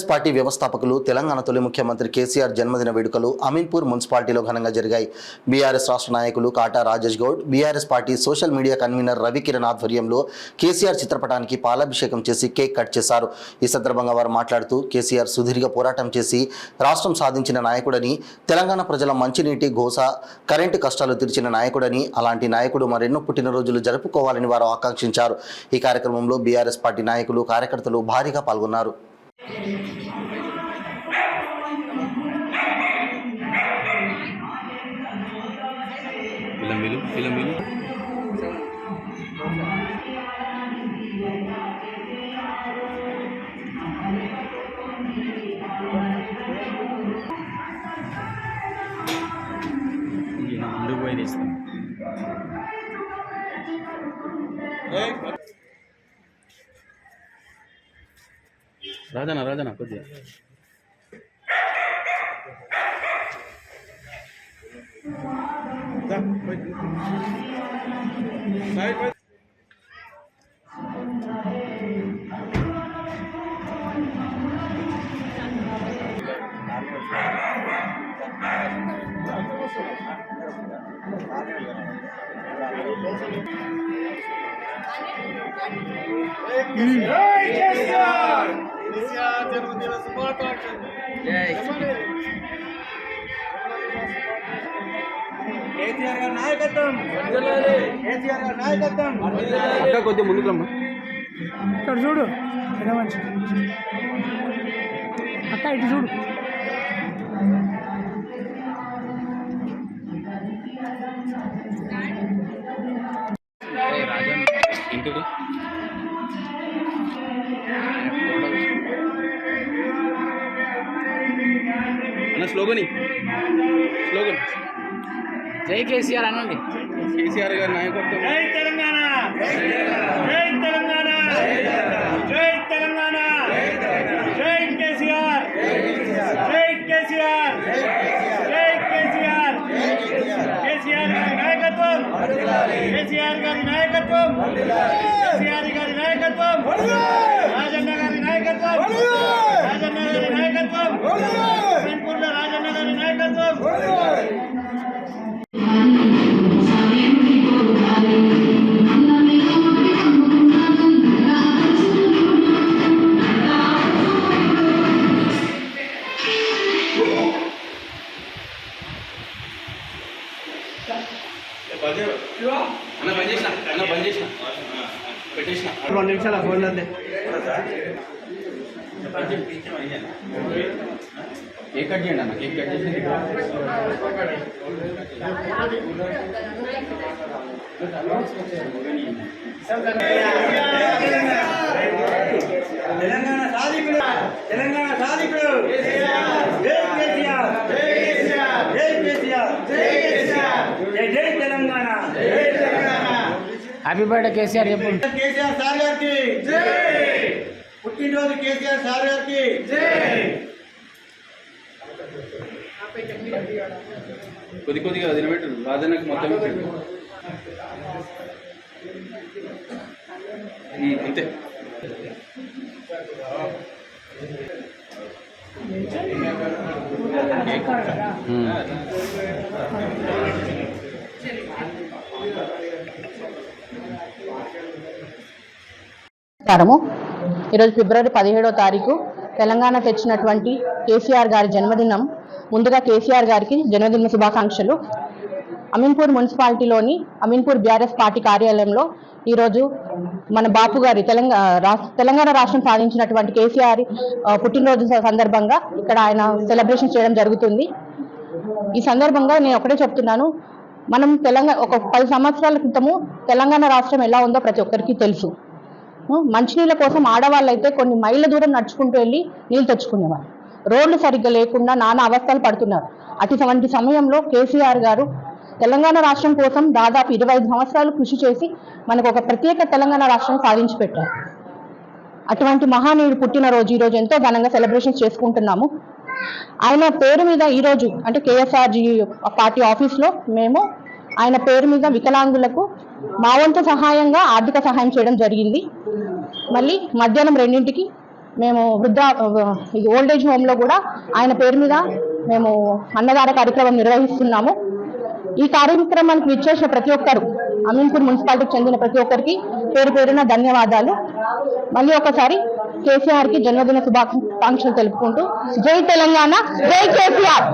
Party వ్యవస్థాపకులు తెలంగాణ తొలి ముఖ్యమంత్రి కేసీఆర్ జన్మదిన వేడుకలు అమీన్పూర్ మున్సిపాలిటీలో ఘనంగా జరిగాయి. బీఆర్ఎస్ రాష్ట్ర నాయకులు Kata Rajesh Goud, BRS party social media convenor Ravikiran ఆధ్వర్యంలో కేసీఆర్ చిత్రపటానికి పాలాభిషేకం చేసి కేక్ కట్ చేశారు. ఈ సందర్భంగా వారు మాట్లాడుతూ కేసీఆర్ సుదీర్ఘ పోరాటం చేసి రాష్ట్రం సాధించిన నాయకుడని, తెలంగాణ ప్రజల మంచినీటి గోస, కరెంటు కష్టాలు తీర్చిన నాయకుడని, అలాంటి నాయకుడు మరెన్నో పుట్టినరోజులు జరుపుకోవాలని వారు ఆకాంక్షించారు. ఈ కార్యక్రమంలో బీఆర్ఎస్ పార్టీ నాయకులు, కార్యకర్తలు భారీగా పాల్గొన్నారు. ముందుకు పోయి తీస్తాం. రాజనా కొద్దిగా జన్మదిన శుభాకాంక్షలు. కేసీఆర్ గారి నాయకత్వం, కేసీఆర్ గారి నాయకత్వం. అక్క కొద్దిగా ముందుకు రమ్మా. ఇక్కడ చూడు, మంచి అక్క ఇటు చూడు. ఇంకొకటి అన్న స్లోగన్ జై కేసీఆర్ అనండి. కేసీఆర్ గారి నాయకత్వం. జై తెలంగాణ, జై తెలంగాణ, జై తెలంగాణ, జై కేసీఆర్, జై కేసీఆర్, జై కేసీఆర్. కేసీఆర్ గారి నాయకత్వం, కేసీఆర్ గారి నాయకత్వం, కేసీఆర్ గారి నాయకత్వం, రాజన్న గారి నాయకత్వం, రాజన్న గారి నాయకత్వం, అమీన్పూర్లో రాజన్న గారి నాయకత్వం. బంద్ చేసిన పెట్టేసిన 2 నిమిషాల ఫోన్ అంతే. కేక్ కట్ చేయండి అన్న. కేక్ కట్ చేసి తెలంగాణ సాధికుడు, తెలంగాణ సాధికుడు. జై కేసీఆర్, జై కేసీఆర్, జై కేసీఆర్, జై కేసీఆర్, జై జై తెలంగాణ, జై తెలంగాణ. హ్యాపీ బర్త్డే కేసీఆర్ చెప్పు. కేసీఆర్ సార్ గారికి జై. పుట్టినరోజు కేసీఆర్ సార్ గారికి జై. కొద్దిగా తినబెట్టు. రాజన్నకి మొత్తం అంతే. ఈరోజు ఫిబ్రవరి 17వ తారీఖు తెలంగాణ తెచ్చినటువంటి కేసీఆర్ గారి జన్మదినం. ముందుగా కేసీఆర్ గారికి జన్మదిన శుభాకాంక్షలు. అమీన్పూర్ మున్సిపాలిటీలోని అమీన్పూర్ బీఆర్ఎస్ పార్టీ కార్యాలయంలో ఈరోజు మన బాపు గారి తెలంగాణ రాష్ట్రం సాధించినటువంటి కేసీఆర్ పుట్టినరోజు సందర్భంగా ఇక్కడ ఆయన సెలబ్రేషన్ చేయడం జరుగుతుంది. ఈ సందర్భంగా నేను ఒకటే చెప్తున్నాను, మనం ఒక 10 సంవత్సరాల క్రితము తెలంగాణ రాష్ట్రం ఎలా ఉందో ప్రతి ఒక్కరికి తెలుసు. మంచినీళ్ళ కోసం ఆడవాళ్ళు అయితే కొన్ని మైళ్ళ దూరం నడుచుకుంటూ వెళ్ళి నీళ్ళు తెచ్చుకునేవారు. రోడ్లు సరిగ్గా లేకుండా నానా అవస్థలు పడుతున్నారు. అటువంటి సమయంలో కేసీఆర్ గారు తెలంగాణ రాష్ట్రం కోసం దాదాపు 25 సంవత్సరాలు కృషి చేసి మనకు ఒక ప్రత్యేక తెలంగాణ రాష్ట్రం సాధించి పెట్టారు. అటువంటి మహానీయుడు పుట్టినరోజు ఈరోజు ఎంతో ఘనంగా సెలబ్రేషన్స్ చేసుకుంటున్నాము. ఆయన పేరు మీద ఈరోజు అంటే కేఎస్ఆర్జీ పార్టీ ఆఫీస్లో మేము ఆయన పేరు మీద వికలాంగులకు మా వంతు సహాయంగా ఆర్థిక సహాయం చేయడం జరిగింది. మళ్ళీ మధ్యాహ్నం 2ంటికి మేము ఇది ఓల్డ్ ఏజ్ హోమ్లో కూడా ఆయన పేరు మీద మేము అన్నదాన కార్యక్రమం నిర్వహిస్తున్నాము. ఈ కార్యక్రమానికి విచ్చేసిన ప్రతి ఒక్కరు, అమీన్పూర్ మున్సిపాలిటీకి చెందిన ప్రతి ఒక్కరికి పేరు పేరున ధన్యవాదాలు. మళ్ళీ ఒకసారి కేసీఆర్కి జన్మదిన శుభాకాంక్షలు తెలుపుకుంటూ జై తెలంగాణ, జై కేసీఆర్.